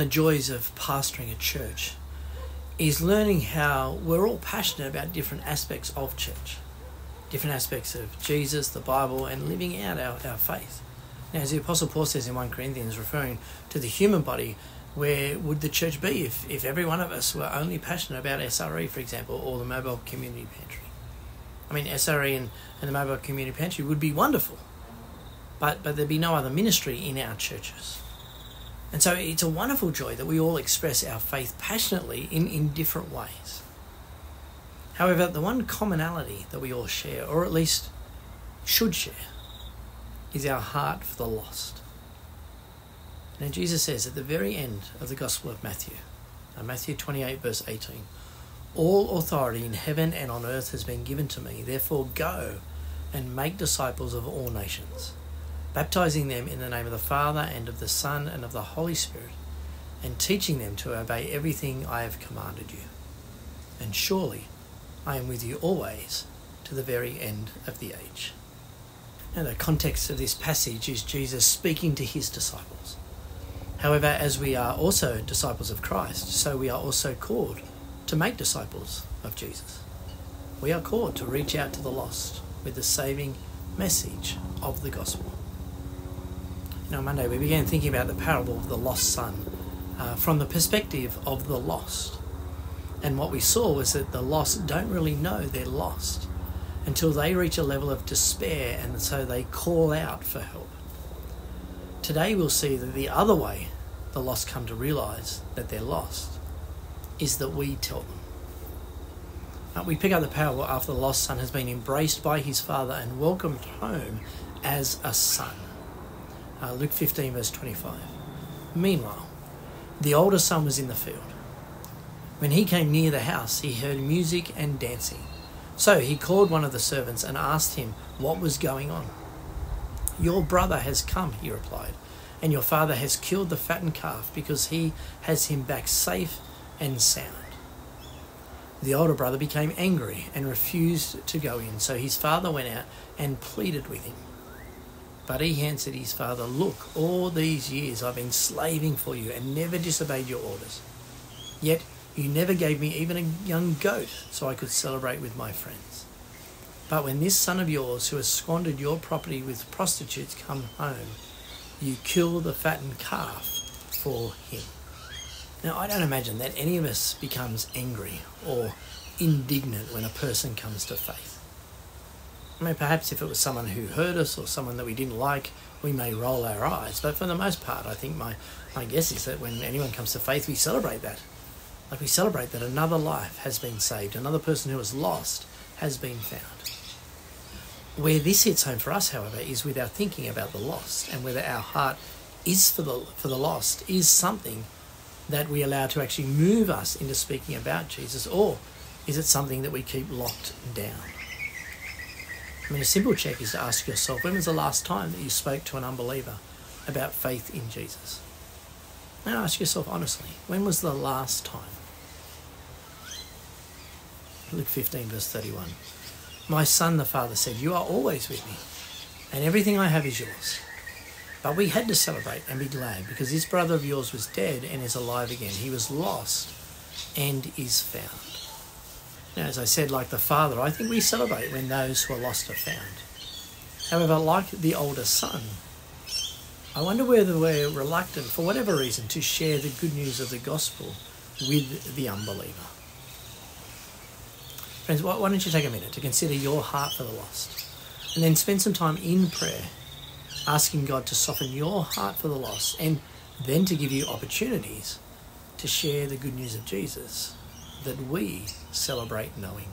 the joys of pastoring a church is learning how we're all passionate about different aspects of church, different aspects of Jesus, the Bible, and living out our faith. Now, as the Apostle Paul says in 1 Corinthians, referring to the human body, where would the church be if every one of us were only passionate about SRE, for example, or the Mobile Community Pantry? I mean, SRE and the Mobile Community Pantry would be wonderful, but there'd be no other ministry in our churches. And so it's a wonderful joy that we all express our faith passionately in different ways. However, the one commonality that we all share, or at least should share, is our heart for the lost. Now, Jesus says at the very end of the Gospel of Matthew, Matthew 28 verse 18, "All authority in heaven and on earth has been given to me. Therefore go and make disciples of all nations, baptizing them in the name of the Father and of the Son and of the Holy Spirit, and teaching them to obey everything I have commanded you. And surely I am with you always to the very end of the age." Now, the context of this passage is Jesus speaking to his disciples. However, as we are also disciples of Christ, so we are also called to make disciples of Jesus. We are called to reach out to the lost with the saving message of the gospel. On Monday, we began thinking about the parable of the lost son from the perspective of the lost. And what we saw was that the lost don't really know they're lost until they reach a level of despair, and so they call out for help. Today we'll see that the other way the lost come to realise that they're lost is that we tell them. We pick up the parable after the lost son has been embraced by his father and welcomed home as a son. Luke 15 verse 25. Meanwhile, the older son was in the field. When he came near the house, he heard music and dancing. So he called one of the servants and asked him what was going on. "Your brother has come," he replied, "and your father has killed the fattened calf because he has him back safe and sound." The older brother became angry and refused to go in, so his father went out and pleaded with him. But he answered his father, "Look, all these years I've been slaving for you and never disobeyed your orders. Yet you never gave me even a young goat so I could celebrate with my friends. But when this son of yours, who has squandered your property with prostitutes, come home, you kill the fattened calf for him." Now, I don't imagine that any of us becomes angry or indignant when a person comes to faith. I mean, perhaps if it was someone who hurt us or someone that we didn't like, we may roll our eyes. But for the most part, I think my guess is that when anyone comes to faith, we celebrate that. Like, we celebrate that another life has been saved, another person who was lost has been found. Where this hits home for us, however, is with our thinking about the lost, and whether our heart is for the lost is something that we allow to actually move us into speaking about Jesus, or is it something that we keep locked down? I mean, a simple check is to ask yourself, when was the last time that you spoke to an unbeliever about faith in Jesus? Now ask yourself honestly, when was the last time? Luke 15 verse 31. "My son," the father said, "you are always with me, and everything I have is yours. But we had to celebrate and be glad, because this brother of yours was dead and is alive again. He was lost and is found." Now, as I said, like the father, I think we celebrate when those who are lost are found. However, like the older son, I wonder whether we're reluctant, for whatever reason, to share the good news of the gospel with the unbeliever. Friends, why don't you take a minute to consider your heart for the lost, and then spend some time in prayer, asking God to soften your heart for the lost, and then to give you opportunities to share the good news of Jesus that we celebrate knowing.